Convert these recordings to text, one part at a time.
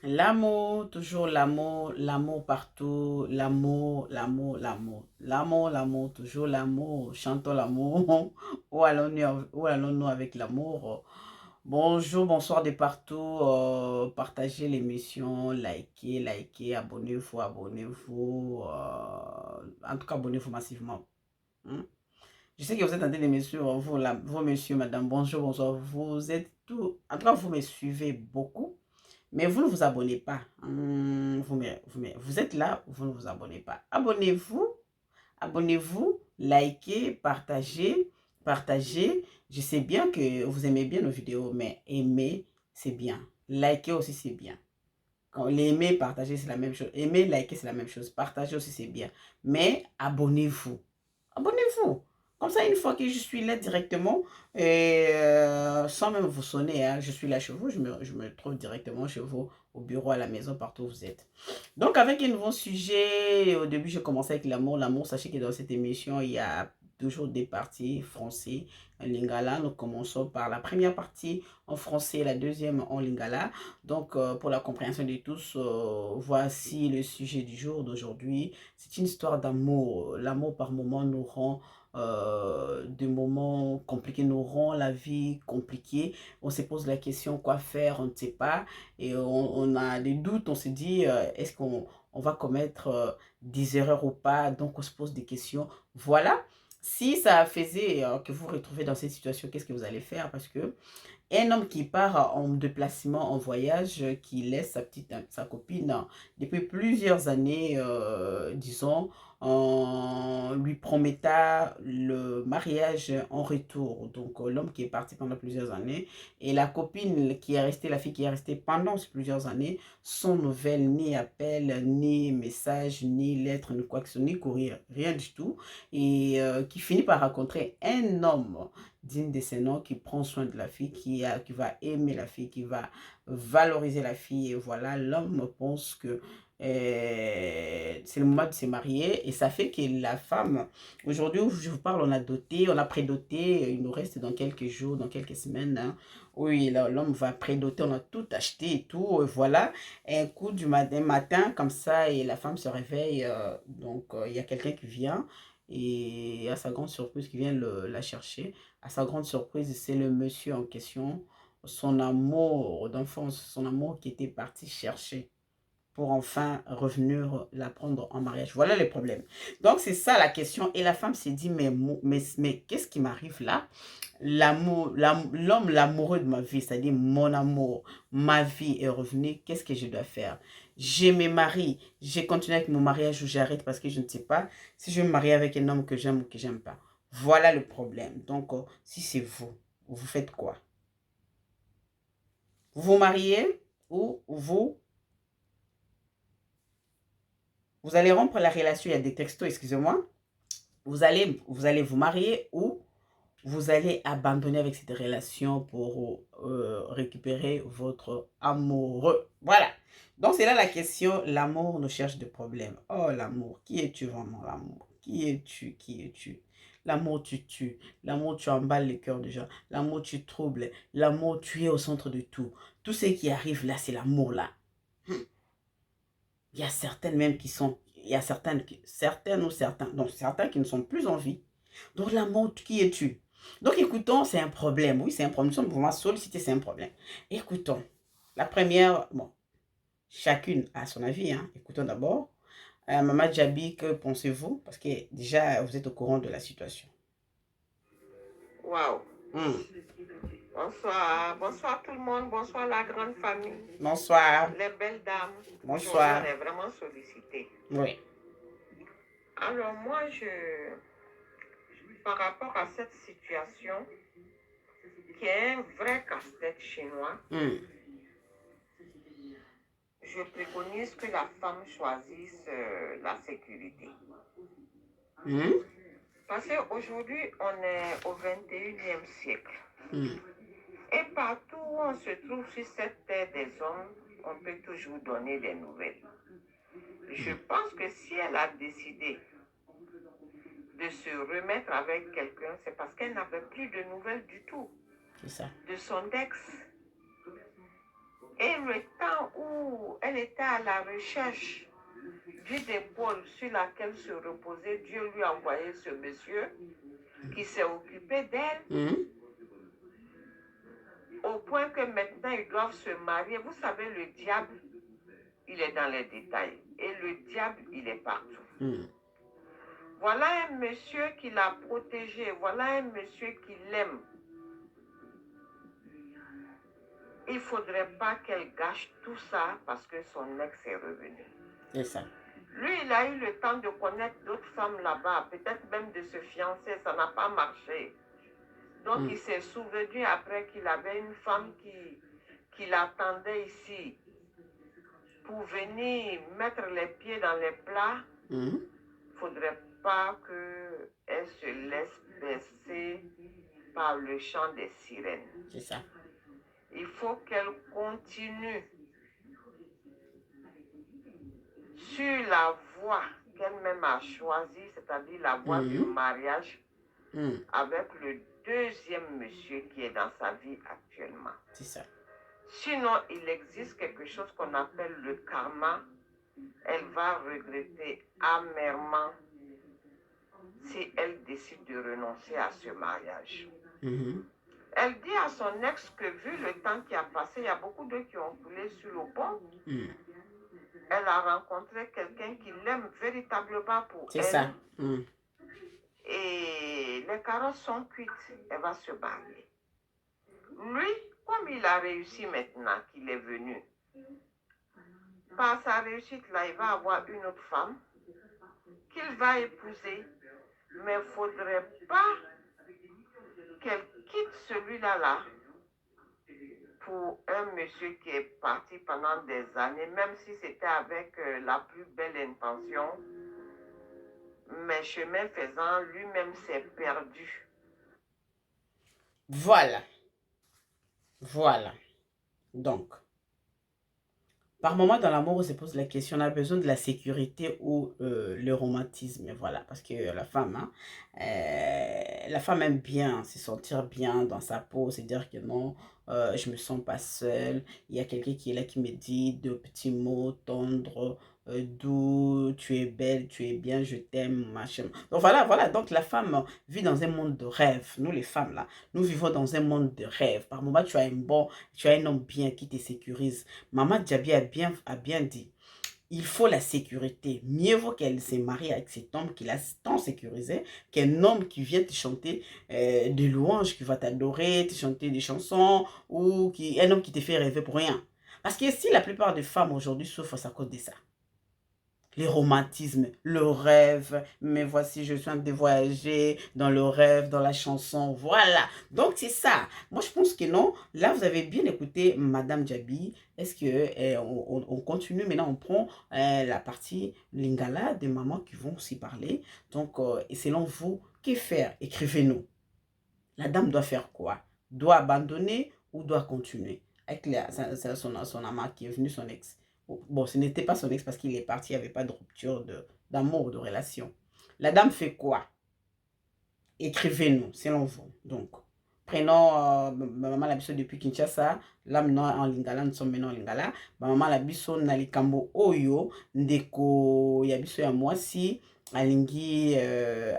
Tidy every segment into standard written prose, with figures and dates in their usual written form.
L'amour, toujours l'amour, l'amour partout, l'amour, l'amour, l'amour, l'amour, l'amour, toujours l'amour, chantons l'amour. Où allons-nous avec l'amour? Bonjour, bonsoir de partout. Partagez l'émission, likez, abonnez-vous, abonnez-vous. En tout cas, abonnez-vous massivement. Hmm? Je sais que vous êtes en train de me suivre, vous, vous, monsieur, madame, bonjour, bonsoir. Vous êtes tout. En tout cas, vous me suivez beaucoup. Mais vous ne vous abonnez pas. Vous êtes là, vous ne vous abonnez pas. Abonnez-vous, abonnez-vous, likez, partagez, partagez. Je sais bien que vous aimez bien nos vidéos, mais aimer, c'est bien. Liker aussi, c'est bien. Quand l'aimer, partager, c'est la même chose. Aimer, liker, c'est la même chose. Partager aussi, c'est bien. Mais abonnez-vous. Abonnez-vous. Comme ça, une fois que je suis là directement, sans même vous sonner, hein, je suis là chez vous, je me trouve directement chez vous, au bureau, à la maison, partout où vous êtes. Donc, avec un nouveau sujet, au début, je commençais avec l'amour. L'amour, sachez que dans cette émission, il y a toujours des parties français, en lingala. Nous commençons par la première partie en français et la deuxième en lingala. Donc, pour la compréhension de tous, voici le sujet du jour d'aujourd'hui. C'est une histoire d'amour. L'amour par moments nous rend des moments compliqués, nous rend la vie compliquée. On se pose la question quoi faire, on ne sait pas. Et on a des doutes, on se dit est-ce qu'on va commettre des erreurs ou pas. Donc, on se pose des questions. Voilà. Si ça faisait que vous vous retrouvez dans cette situation, qu'est-ce que vous allez faire? Parce que un homme qui part en déplacement, en voyage, qui laisse sa copine depuis plusieurs années, disons, en lui promettant le mariage en retour. Donc, l'homme qui est parti pendant plusieurs années et la copine qui est restée, la fille qui est restée pendant plusieurs années, sans nouvelles, ni appel, ni message, ni lettre, ni quoi que ce soit, ni courrier, rien du tout. Et qui finit par rencontrer un homme digne de ses noms, qui prend soin de la fille, qui va aimer la fille, qui va valoriser la fille. Et voilà, l'homme pense que c'est le moment de se marier. Et ça fait que la femme, aujourd'hui où je vous parle, on a doté, on a prédoté, il nous reste dans quelques jours, dans quelques semaines. Hein. Oui, l'homme va prédoter, on a tout acheté et tout. Et voilà, un coup du matin, comme ça, et la femme se réveille. Donc, il y a quelqu'un qui vient. Et à sa grande surprise, qui vient la chercher. À sa grande surprise, c'est le monsieur en question, son amour d'enfance, son amour qui était parti chercher pour enfin revenir la prendre en mariage. Voilà le problème. Donc, c'est ça la question. Et la femme s'est dit, mais qu'est-ce qui m'arrive là? L'homme, l'amoureux de ma vie, c'est-à-dire mon amour, ma vie est revenu. Qu'est-ce que je dois faire? Je me marie, j'ai continué avec mon mariage ou j'arrête parce que je ne sais pas si je vais me marier avec un homme que j'aime ou que j'aime pas. Voilà le problème. Donc, si c'est vous, vous faites quoi? Vous vous mariez ou vous allez rompre la relation, il y a des textos, excusez-moi. Vous allez vous marier ou vous allez abandonner avec cette relation pour récupérer votre amoureux. Voilà. Donc, c'est là la question. L'amour nous cherche des problèmes. Oh, l'amour. Qui es-tu vraiment, l'amour? Qui es-tu? Qui es-tu? L'amour, tu tues. L'amour, tu emballes le cœur des gens. L'amour, tu troubles. L'amour, tu es au centre de tout. Tout ce qui arrive là, c'est l'amour là. Il y a certaines même qui sont... Il y a certaines ou certains, donc certains qui ne sont plus en vie. Donc l'amour, qui es-tu? Donc écoutons, c'est un problème. Oui, c'est un problème. Pour moi, solliciter, c'est un problème. Écoutons. La première, bon, chacune a son avis. Hein. Écoutons d'abord. Maman Djabi, que pensez-vous? Parce que déjà, vous êtes au courant de la situation. Waouh! Hmm. Bonsoir, bonsoir tout le monde, bonsoir la grande famille, Bonsoir. les belles dames. Aujourd'hui, on Bonsoir. est vraiment sollicité. Oui. Alors moi, par rapport à cette situation, qui est un vrai casse-tête chinois, Hmm. je préconise que la femme choisisse la sécurité. Hmm. Parce qu'aujourd'hui, on est au 21e siècle. Hmm. Et partout où on se trouve sur cette terre des hommes, on peut toujours donner des nouvelles. Je pense que si elle a décidé de se remettre avec quelqu'un, c'est parce qu'elle n'avait plus de nouvelles du tout C'est ça. de son ex. Et le temps où elle était à la recherche d'une épaule sur laquelle se reposait, Dieu lui a envoyé ce monsieur qui s'est occupé d'elle, au point que maintenant ils doivent se marier. Vous savez, le diable, il est dans les détails. Et le diable, il est partout. Voilà un monsieur qui l'a protégé. Voilà un monsieur qui l'aime. Il ne faudrait pas qu'elle gâche tout ça parce que son ex est revenu. C'est ça. Lui, il a eu le temps de connaître d'autres femmes là-bas, peut-être même de se fiancer, ça n'a pas marché. Donc, il s'est souvenu après qu'il avait une femme qui l'attendait ici pour venir mettre les pieds dans les plats. Il ne faudrait pas qu'elle se laisse bercer par le chant des sirènes. C'est ça. Il faut qu'elle continue sur la voie qu'elle-même a choisie, c'est-à-dire la voie du mariage avec le deuxième monsieur qui est dans sa vie actuellement. C'est ça. Sinon, il existe quelque chose qu'on appelle le karma. Elle va regretter amèrement si elle décide de renoncer à ce mariage. Elle dit à son ex que vu le temps qui a passé, il y a beaucoup d'eux qui ont coulé sur le pont. Elle a rencontré quelqu'un qui l'aime véritablement pour elle. C'est ça. Et les carottes sont cuites. Elle va se marier. Lui, comme il a réussi maintenant qu'il est venu, par sa réussite là, il va avoir une autre femme qu'il va épouser. Mais il ne faudrait pas qu'elle quitte celui-là pour un monsieur qui est parti pendant des années, même si c'était avec la plus belle intention. Mais chemin faisant, lui-même s'est perdu. Voilà. Voilà. Donc, par moment dans l'amour, on se pose la question, on a besoin de la sécurité ou le romantisme. Voilà, parce que la femme aime bien se sentir bien dans sa peau, c'est dire que non, je me sens pas seule. Il y a quelqu'un qui est là qui me dit de petits mots tendres, doux, tu es belle, tu es bien, je t'aime, machin. Donc voilà, donc la femme vit dans un monde de rêve. Nous les femmes là, nous vivons dans un monde de rêve. Par moment, tu as un homme bien qui te sécurise. Maman Djabi a bien dit, il faut la sécurité. Mieux vaut qu'elle se marie avec cet homme qui l'a tant sécurisé qu'un homme qui vient te chanter des louanges, qui va t'adorer, te chanter des chansons, ou un homme qui te fait rêver pour rien. Parce que si la plupart des femmes aujourd'hui souffrent à cause de ça, les romantismes, le rêve, mais voici je suis en train de voyager dans le rêve, dans la chanson, voilà. Donc c'est ça. Moi je pense que non, là vous avez bien écouté Madame Djabi. Est-ce que on continue maintenant, on prend la partie lingala des mamans qui vont aussi parler. Donc et selon vous, que faire? Écrivez-nous. La dame doit faire quoi? Doit abandonner ou doit continuer? Avec son amant qui est venu, son ex. Bon, ce n'était pas son ex parce qu'il est parti, il n'y avait pas de rupture d'amour, de relation. La dame fait quoi? Écrivez-nous, selon vous. Donc, prenons maman Labiso depuis Kinshasa. Là, maintenant en Lingala, nous sommes maintenant en Lingala. Maman Labiso Nalikambo Oyo, Ndeko Yabiso ya mwasi. Alingi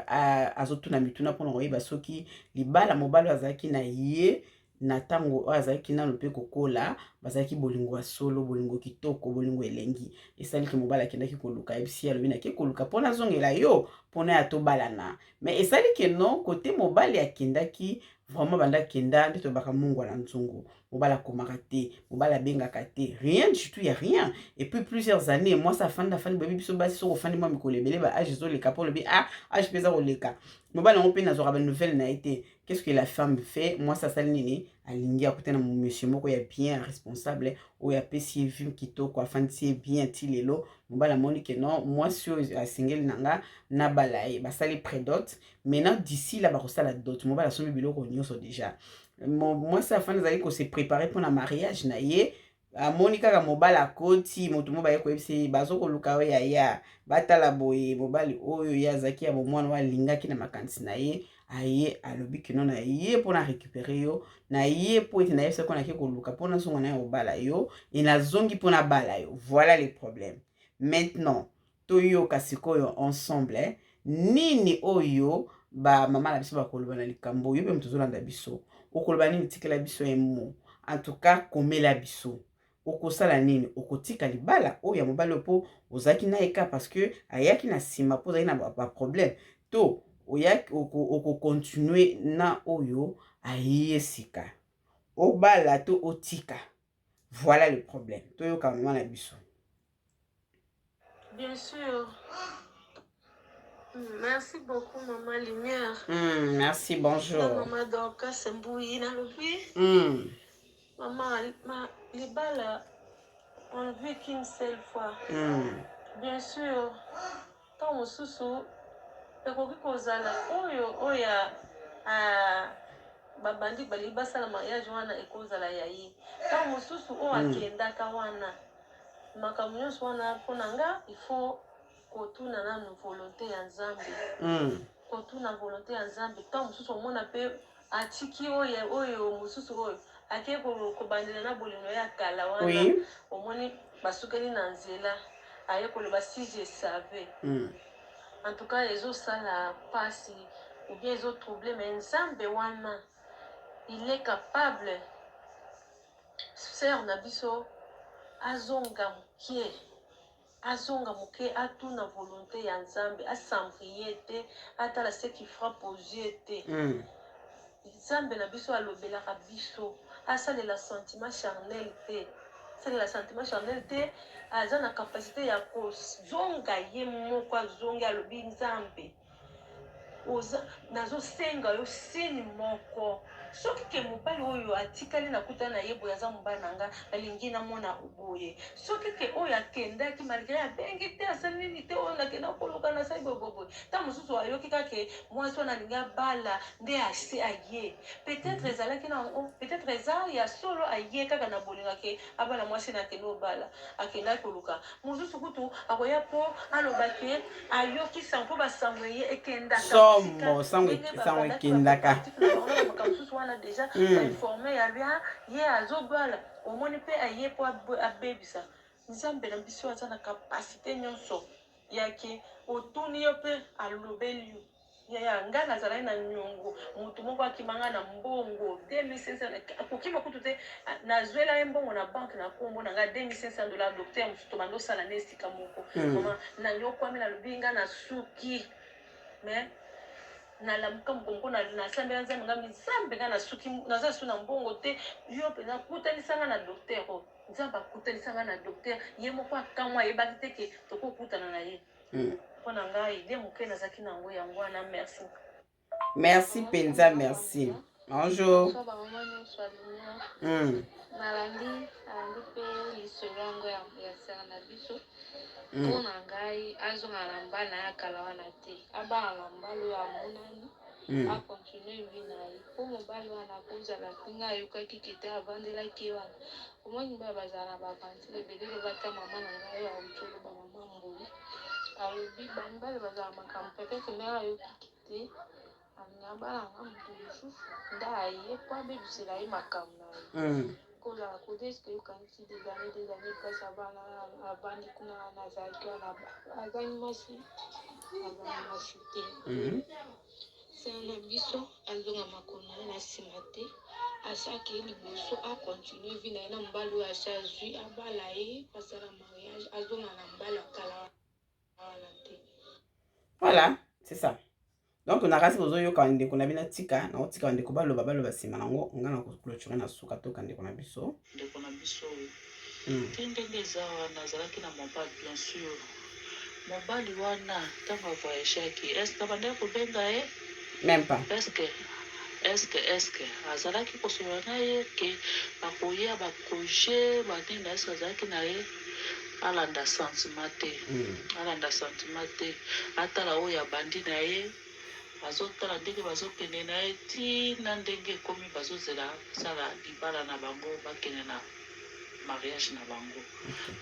azotuna mituna pona koyeba soki libala mobali azalaki na ye na tango azalaki nano mpe kokola bazalaki bolingo ya solo, bolingo kitoko, bolingo elengi esaliki mobali akendaki koluka yebisi alobi nake koluka mpona azongela yo mpona ya tobalana. Mais esaliki non kote mobali akendaki vraiment banda kenda nde tobaka mungu na nzungu mobali akomaka te, mobali abengaka te, rien du tout, y a rien. Et puis plusieurs années moi ça fandi boyebi biso basi soko fandi mwa mikolo ebele ba age ezoleka mpo lobi age mpe eza koleka mobali yango mpe nazwaka banouvelle na ye te. Qu'est-ce que la femme fait? Moi ça sali nini alingi akute na monsieur moko ya bien responsable oyo apesi ye vie kitoko afandisi ye bien ti lelo mobali amoni ke non mwasi oyo asengeli nanga nabala ye basali prédote. Maintenant d'ici là bakosala dot mobali asombi biloko nyonso déjà mwasi afandi azali kose préparer mpona mariage na ye amoni kaka mobali akoti moto mo baye koyebisa ye bazokoluka oyo yaya batala boye mobali oyo ye azalaki ya bomwana oyo alingaki na makanisi na ye aye alobi que non na ye pour na récupérer yo na ye pour ete na ye seko na ke koluka pour na songo na yo bala yo et na zongi pour na bala yo. Voilà les problèmes. Maintenant toyoka sikoyo ensemble nini oyo ba mama na biso bakoloba na likambo yo pe mutozolanda biso okoloba nini tikela biso emo en tout cas komela biso okosala nini okotika libala oyo ya mobali opo ozalaki na eka parce que ayaki na nsima mpo ozalaki na baproblème to oyaki okokontinue na oyo aye sika obala to otika. Voilà le problème. Toyoka mama na biso. Bien sûr. Merci beaucoup, Maman Lumière. Merci, bonjour. Maman Dorcas Sembouyi dans le vie. Maman, les balles, on ne vit qu'une seule fois. Bien sûr, quand on sous ekoki kozala oya babandi bali basala mariage wana ekozala yayi. Quand mosusu o akendaka wana makambo nyonso wana mpona nga il faut kotuna nanu volonté ya Nzambe. Kotuna volonté ya Nzambe. Tant mosusu omona pe atiki oyo mosusu oyo ake kobandela na bolingo ya kala wana omoni basukeli na nzela aye koloba si je savais. En tout cas ezosala pasi ou bien ezotrouble mais Nzambe wana il est capable sœur na biso azonga moke atuna volonté ya Nzambe asambrie te atala ce qui frappe aux yeux te. Nzambe na biso alobelaka biso asalela sentiment charnel te. Asalela sentiment charnel te aza na capacité ya kozonga ye moko azongi alobi Nzambe nazosenga yo sini moko soki ke mobali oyo atikali nakutana na ye boye aza mobali na nga nalingi namona boye soki ke oyo akendaki malgré abengi te asali nini te oyo nakenda koluka na sai boye ta mosusu ayoki kake mwasi wana alingi abala nde ase aye peut-être ezalaki na peut-être eza ya solo aye kaka na bolinga ke abala mwasi na akenda obala akendaki koluka mosusu kutu akoya mpo alobaki ayokisa mpo basango ye ekendaka sango ekendaka mosusu wana deja informé ya bia ye azobala omoni mpe aye mpo abebisa. Nzambe na biso aza na kapasité nyonso yake otuni yo mpe alobeli yo ya nga nazalaki na nyongo motu moko akimanga na mbongo 2500 akokima kutu te nazwela ye mbongo na banke na kombo na nga $2500 docteur mosusu tobanda osala na esika moko mama nanyokwami nalobi nga na suki mais nalamuka mokongo nasambela Nzambe nga Nzambe nga na suki naza su na mbongo te yo mpe nakutanisanga na docteur o Nzambe akutanisanga na docteur ye moko akamwa ayebaki te ke tokokutana na ye mpona ngai ide moke nazalaki nango yango wana merci. Merci Penza, merci. Bonjour. Nalandi mpe lisolo yango ya sera na biso mpona ngai azonga na mbala ya kala wana te abala na mbala oyo amonani akontinue vi na ye mpo mobali wana akozala ntinga ayokaki kete avandelaki ye wana omoni mibali bazala na bavantile ebelele bata mama na ngai oyo auti oloba mama mboli alobi bamibali bazala makambo peut-être ndenge ayokiki te abala nga moto mosusu nde aye po abebisela ye makambo na ye kozala kodeske yokanisi des années place abana abandi kuna nazalaki wana azali mwasi te sena na biso azonga makolo na ye na nsima te asaki ye liboso akontinue vi na ye na mobali oyo asi azwi abala ye basala mariage azonga na mbala kala wana te. Voilà, c'est ça. Donc on a rasé aux oyo quand ndeko na bina tika na otika ndeko baloba nsima nango nga na clôturer na suka to quand ndeko na biso ndenge eza wana azalaki na mobali bien sûr mobali wana ntango avoyagaki estce bandaki kobenga ye même pas estce azalaki kosolola na ye ke bakoya baprojet banini estce azalaki na ye alanda sentiment te atala oyo abandi na ye azotala ndenge bazokende na ye ntina ndenge ekomi bazozela sala libala na bango bakende na mariage na bango.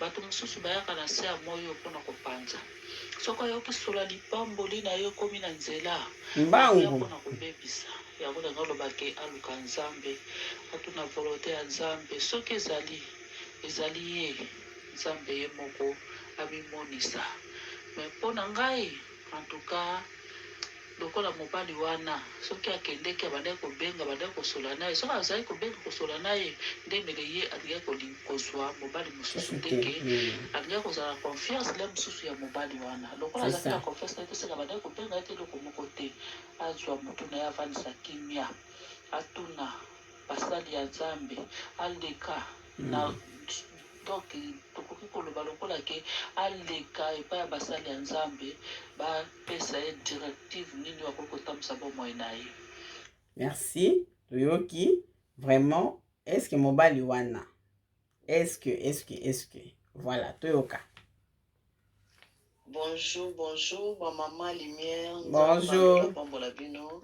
Bato mosusu bayaka na se ya moyo mpona kopanza. Soki ayoki sola lipamboli na yo komi na nzela akoya mpona kobebisa. Yango ndenge olobaki aluka Nzambe atuna volonté ya Nzambe soki ezali ye Nzambe ye moko abimonisa. Mais mpona ngai en tout cas lokola mobali wana soki akendeki abandaki kobenga bandaki kosola naye soki azali kobenga kosola naye ndemele ye alingaki kozwa mobali mosusu teke alingaki kozala na confiance le mosusu ya mobali wana lokola azalaki na confiance naye toseka bandaki kobenga ete eloko moko te azwa motu na ye avandisa kimia atuna basali ya Nzambe aleka na donc tokoki koloba lokola ke aleka epai ya basali ya Nzambe bapesa ye directive nini wakoki kotambusa bomoi na ye. Merci toyoki vraiment est-ce que mobali wana est-ce que voilà toyoka. Bonjour, ma maman Lumière. Bonjour.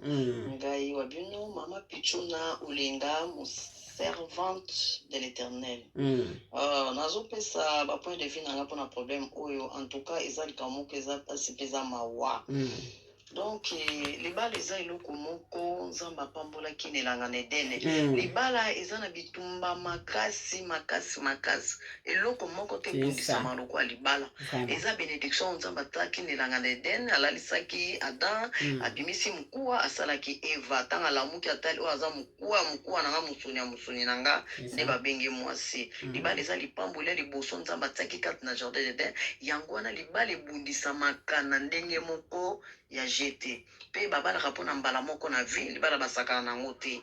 Ngai wabino, maman Pichuna Ulinga, servante de l'Éternel. Nazo pesa ba point de vue nanga pona problème oyo en tout cas ezali kamoko ezali pesa mawa. Donc libala eza eloko moko Nzamba pambola kinelanga na Edene. Libala eza na bitumba makasi eloko moko te kundisa maloko ya libala. Eza bénédiction Nzamba ta kinelanga na Edene alalisaki Adam abimisi mkuwa asalaki Eva tanga lamuki atali o aza mkuwa nanga musuni nanga nde babenge mwasi. Libala eza lipambola liboso Nzamba taki kati na jardin d'Eden yango wana libala ebundisa makana ndenge moko ya jete pe babala kapona mbala moko na vie libala basakana nango te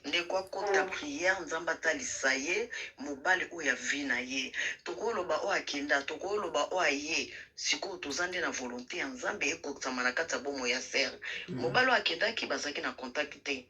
ndeko akota prière Nzamba talisa ye mobali oyo ya vie na ye tokoloba o akenda tokoloba o aye siko tozande na volonté ya Nzambe ekokisama na kati ya bomo ya serre mobali akendaki bazaki na contact te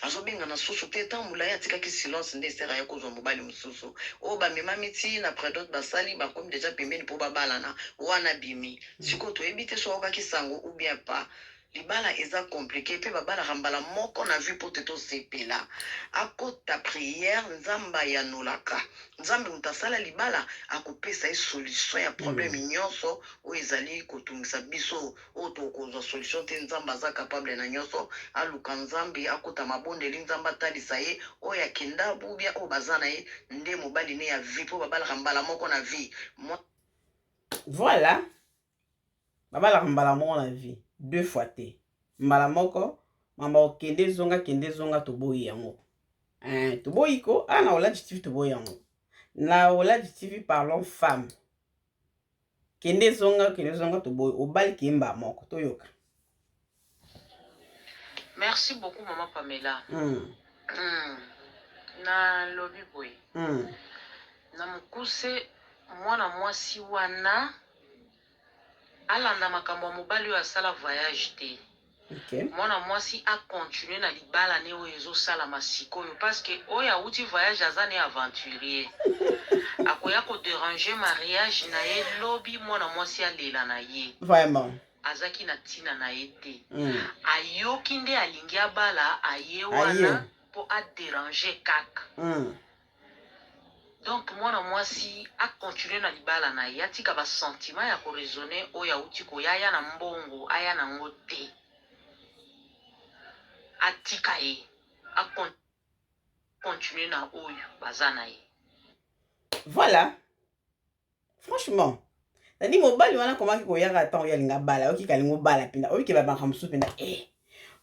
azobenga na susu te tan mulaya atikaki silence nde sera ya kozwa mobali mosusu o bamemami ti na prédote basali bakomi déjà pembeni mpo babalana wana bimi siko toyebi te so okaki sango ou bien pas libala eza compliqué pe babalaka mbala moko na vie po te tosepela akota prière Nzamba yanolaka Nzambe moto asala libala akopesa ye solution ya problème nyonso oyo ezali kotungisa biso oyo tokozwa solution te Nzamba aza capable na nyonso aluka Nzambe akota mabondeli Nzamba atalisa ye oyo akenda bubia oyo baza na ye nde mobali ne ya vie po babalaka mbala moko na vie. Voilà babalaka mbala moko na vie 2 fois te mbala moko mamba okende zonga toboyi yango toboyi ko na Oladi TV toboyi yango na Oladi TV parlons femme kende zonga toboyi obali kimba moko toyoka. Merci beaucoup maman Pamela. Na lobi boy na mukuse mwana mwasi wana alanda makambo ya mobali oyo asala voyage te. Mwana mwasi a continuer na libala ne oyo ezosalama sikoyo parce que oyo awuti voyage aza ne aventurier akoya kodéranger mariage na ye lobi mwana mwasi alela na ye vraiment azaki na ntina na ye te ayoki nde alingi abala aye wana mpo adéranger kaka donc mwana mwasi akontinue na libala na ye atika basentiment ya koraisonne oyo awuti koya aya na mbongo aya nango te atika ye akontinue na oyo baza na ye. Voilà franchement nani mobali wana komaki koyaka ata oyalinga bala oki kalingo bala penda oki babaka musu penda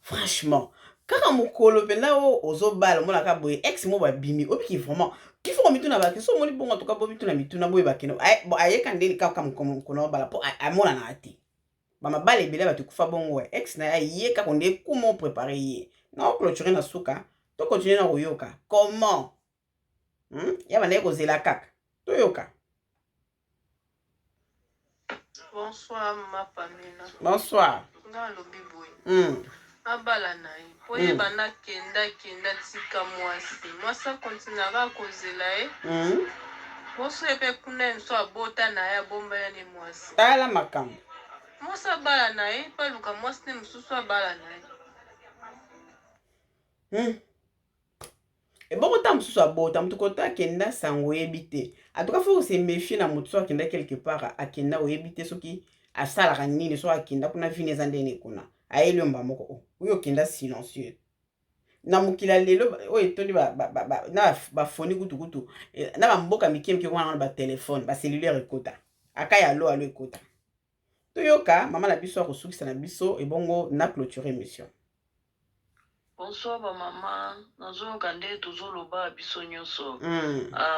franchement kaka mokolo penda o ozobala mona ka boye ex mo babimi obiki vraiment il faut mituna ba keso moni bonga toka bo mituna mituna boye bakeno ayeka ndeli kaka mkono bala po amona na ati ba mabale ebele batukufa bongo ex na yeka konde comment préparer ye na clôturer na suka to continuer na koyoka comment ya bana ekozela kaka toyoka. Bonsoir, ma Pamela. Bonsoir. Nga lobi boy. Abala na ye. Po ye bana kenda tika mwasi. Mwasi kontinaka kozela ye. Moso epe kuna nso abota na ye bomba ya ni mwasi. Tala makambo. Mwasi abala na ye, pa luka mwasi ne mususu abala na ye. Et bon, autant que soit beau, tant que kota kenda sango ebité. En tout cas, faut se méfier na mutu kenda quelque part à kenda o ebité ce qui a ça la ranini so kenda kuna fine zandene kuna. Aelo mbamoko. Uyo kenda silencieux. Na mukila lelo o etoni ba foni kutu na ba mboka mikem ki wana ba téléphone ba cellulaire ekota. Akaya alo ekota. Toyoka mama na biso ko sukisa na biso et bongo na clôturer émission. Bonsoir maman, nazoyoka nde tozoloba biso nyonso.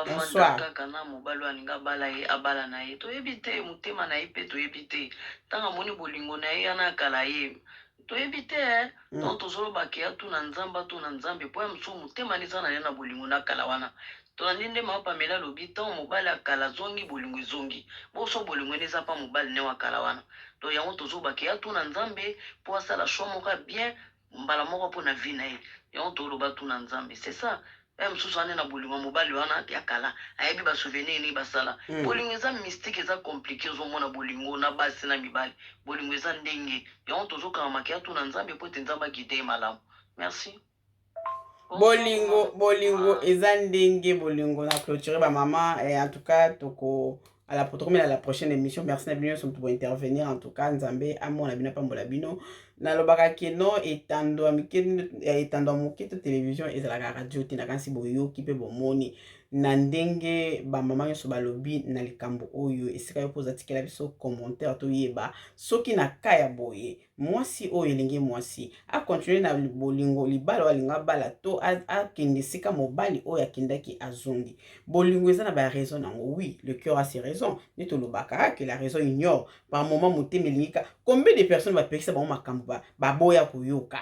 Bonsoir. Kaka na mobali aninga bala ye abala na ye. Toyebi te motema na ye pe toyebi te. Tanga moni bolingo na ye yana kala ye. Toyebi te donc tozoloba ke atuna nzambe po ya mosusu motema neza na ye na bolingo na kala wana. Tolandi nde mapamela lobi ntango mobali akala zongi bolingo ezongi. Boso bolingo neza pa mobali ne wa kala wana. To yango tozoba ke atuna nzambe po asala choix moko bien mbala moko po na vie na ye. Yango toloba tuna nzambe. C'est ça. Mosusu ane na bolingo mobali wana ya kala ayebi ba souvenir ni basala. Bolingo eza mystique eza compliqué ozomona bolingo na basi na mibali. Bolingo eza ndenge. Yango tozokanga makia tuna nzambe po te nzamba guide malamu. Merci. Bolingo eza ndenge bolingo na clôturer ba maman et en tout cas toko à la prochaine émission. Merci Nabino pour intervenir en tout cas nzambe amo na bino pambola bino na lobaka keno etando amukito télévision et la radio tina kansi boyo kipe bomoni na ndenge ba mama nyonso balobi na likambo oyo esika yo poza tikela biso commentaire to yeba soki na kaya boye mwasi oyo elingi mwasi a continuer na bolingo libala walinga bala to a kende sika mobali oyo akendaki azongi bolingo eza na ba raison nango oui le cœur a ses raisons ni to lobaka que la raison ignore par moment motema elingika combien de personnes va pekisa ba makambo ba boya koyoka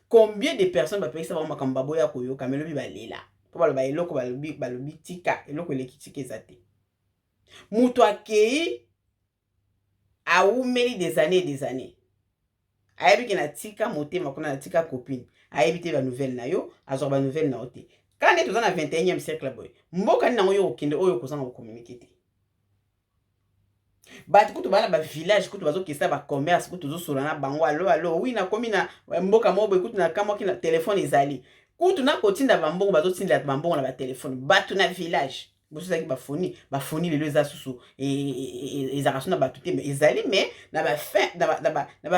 combien de personnes va pekisa ba makambo ba boya koyoka melobi balela po baloba eloko balobi tika eloko eleki tika ezate mutu akei aumeli des années ayebi ke na tika motema kuna na tika copine ayebi te ba nouvelle na yo azor ba nouvelle na ote quand tu es dans le 21e siècle boy mboka ni nango yo okende oyo kozanga ko communiquer te batu kutu bana ba village kutu bazo kesa ba commerce kutu zo solana bango allo oui na komi na mboka mobo kutu na kama kina téléphone ezali kutu na kotinda ba mbongo bazo tinda ba mbongo na ba téléphone batu na village boso zaki ba foni lelo eza susu ezaka na batu te mais ezali mais na ba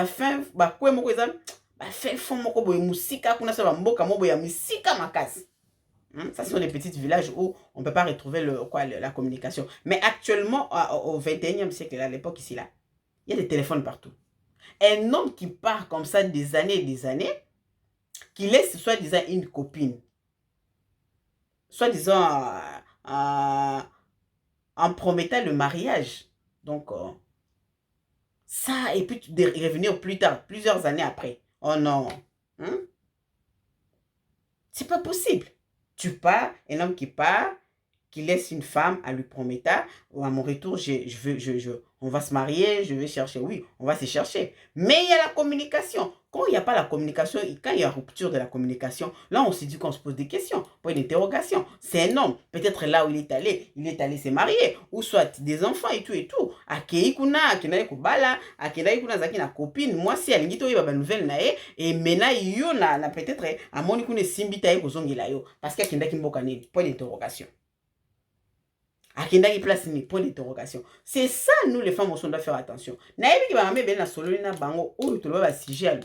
fin ba kwe moko eza ba fin fond moko boye musika kuna sa ba mboka mobo ya musika makasi. Ça, ce sont les petits villages où on ne peut pas retrouver la communication. Mais actuellement, au 21e siècle, à l'époque ici, là, il y a des téléphones partout. Un homme qui part comme ça des années et des années, qui laisse soi-disant une copine, soi-disant en promettant le mariage. Donc, ça, et puis de revenir plus tard, plusieurs années après. Oh non. C'est pas possible. Tu pars, un homme qui part, qui laisse une femme à lui promettre, ou à mon retour, on va se marier, je vais chercher. Oui, on va se chercher. Mais il y a la communication. Quand il n'y a pas la communication, quand il y a rupture de la communication, là, on se dit qu'on se pose des questions, pas une interrogation. C'est un homme. Peut-être là où il est allé se marier, ou soit des enfants et tout. Akei kuna, akenai kubala, akenai kuna zaki na copine. Moi, si elle dit, il y a une nouvelle nae, et maintenant, il y a peut-être, à mon ikune simbita e kozongi la yo. Parce qu'il y a une kimboka ne, point d'interrogation. Akenda qui place ni point d'interrogation. C'est ça, nous les femmes, on doit faire attention. Naïbi qui va m'amener ben la solo na bango ou tu dois siger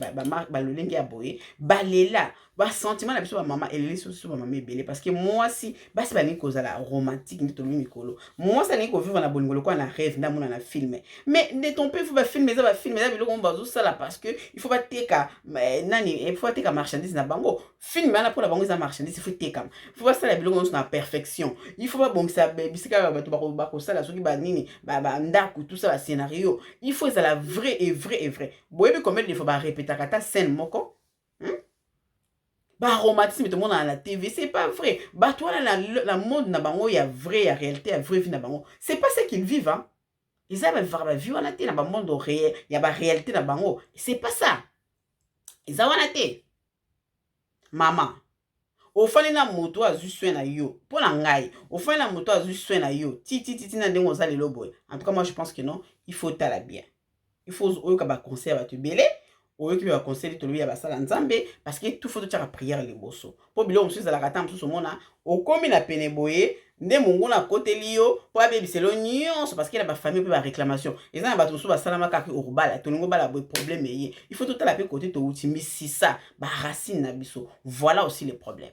ba le lengi aboye balela ba sentiment na biso ba maman eleli so ba maman belé parce que moi si ba se ba ni cause la romantique ni to mi mikolo. Moi ça ni ko vivre na bolingolo quoi na rêve na mona na film. Mais ne ton peu faut ba filmer ça biloko on bazo ça là parce que il faut pas teka nani il faut teka marchandise na bango. Film na pour la bango ça marchandise il faut teka. Il faut pas ça la biloko on na perfection. Il faut pas bon ça bisika ba ko ça la soki ba nini ba ndaku tout ça ba scénario. Il faut ça la vrai. Boyebi combien de fois ba répéter kata scène moko. Bah romantisme tout le monde à la TV, c'est pas vrai. Bah toi là la monde na bango il y a vrai, il y a réalité, il y a vraie vie na bango. C'est pas ça qu'ils vivent hein. Ils avaient la vie on a été na monde réel, il y a ba réalité na bango. C'est pas ça. Ils avaient la té. Maman. Au fond na moto azu soin na yo. Pour la ngai, au fond na moto azu soin na yo. Ti na ndengo za lelo boy. En tout cas moi je pense que non, il faut tala bien. Il faut oyo ka ba conseil ba te belé. oyo ki ba conseil to lui ya basala nzambe parce que tout faut to tchaka prière les bosso po bilo mususu la kata mususu mona okomi na pene boye nde mungu na koteli yo po abebiselo nyonso parce que la ba famille pe ba réclamation eza na bato mususu basala makaki okubala tolingo bala boye problème ye il faut tout la pe côté to utimi si ça ba racine na biso voilà aussi le problème.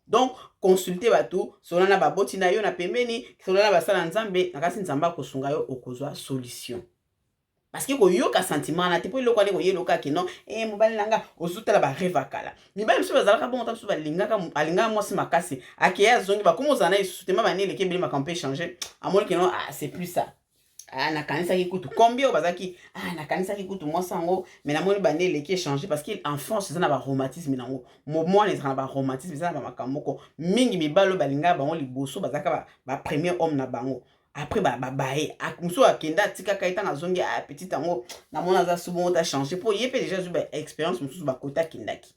Donc consulter bato solana ba boti na yo na pembeni solana basala nzambe nakasi nzamba kosunga yo okozwa solution. Parce que koyoka sentiment na te po iloko ale koyeloka ke non mobali nanga ozutala ba rêve akala mibali mso bazalaka bon ta mso balingaka alinga mwasi makasi akeya zongi ba komo zana isutema banele ke bili makampe changer amoni ke non c'est plus ça na kanisa ki kutu combien bazaki na kanisa ki kutu mwasi ngo mais na moni banele ke changer parce que enfant c'est na ba rhumatisme nango moment les na ba rhumatisme ça na ba makamoko mingi mibalo balinga bango liboso bazaka ba premier homme na bango. Après bae muso akenda tika kaita na zongi petit tango na mona za subo ta changer pour yé déjà zuba expérience muso ba kota kindaki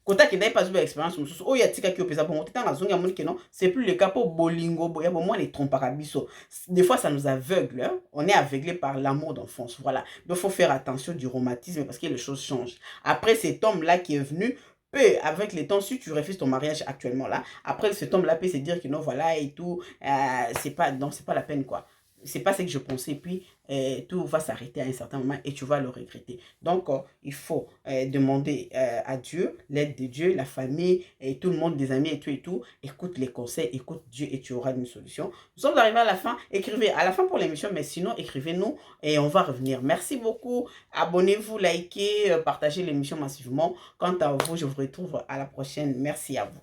pas zuba expérience muso o ya tika ki opesa bon tata na zongi amoni que non c'est plus le cas pour bolingo boya bon moi les trompaka biso des fois ça nous aveugle hein? On est aveuglé par l'amour d'enfance voilà donc faut faire attention du rhumatisme parce que les choses changent après cet homme là qui est venu peut, avec le temps, si tu refuses ton mariage actuellement là, après cet homme-là peut se dire que non, voilà et tout, c'est pas la peine quoi. C'est pas ce que je pensais, puis tout va s'arrêter à un certain moment et tu vas le regretter. Donc, il faut demander à Dieu, l'aide de Dieu, la famille et tout le monde, des amis et tout. Écoute les conseils, écoute Dieu et tu auras une solution. Nous sommes arrivés à la fin. Écrivez à la fin pour l'émission, mais sinon, écrivez-nous et on va revenir. Merci beaucoup. Abonnez-vous, likez, partagez l'émission massivement. Quant à vous, je vous retrouve à la prochaine. Merci à vous.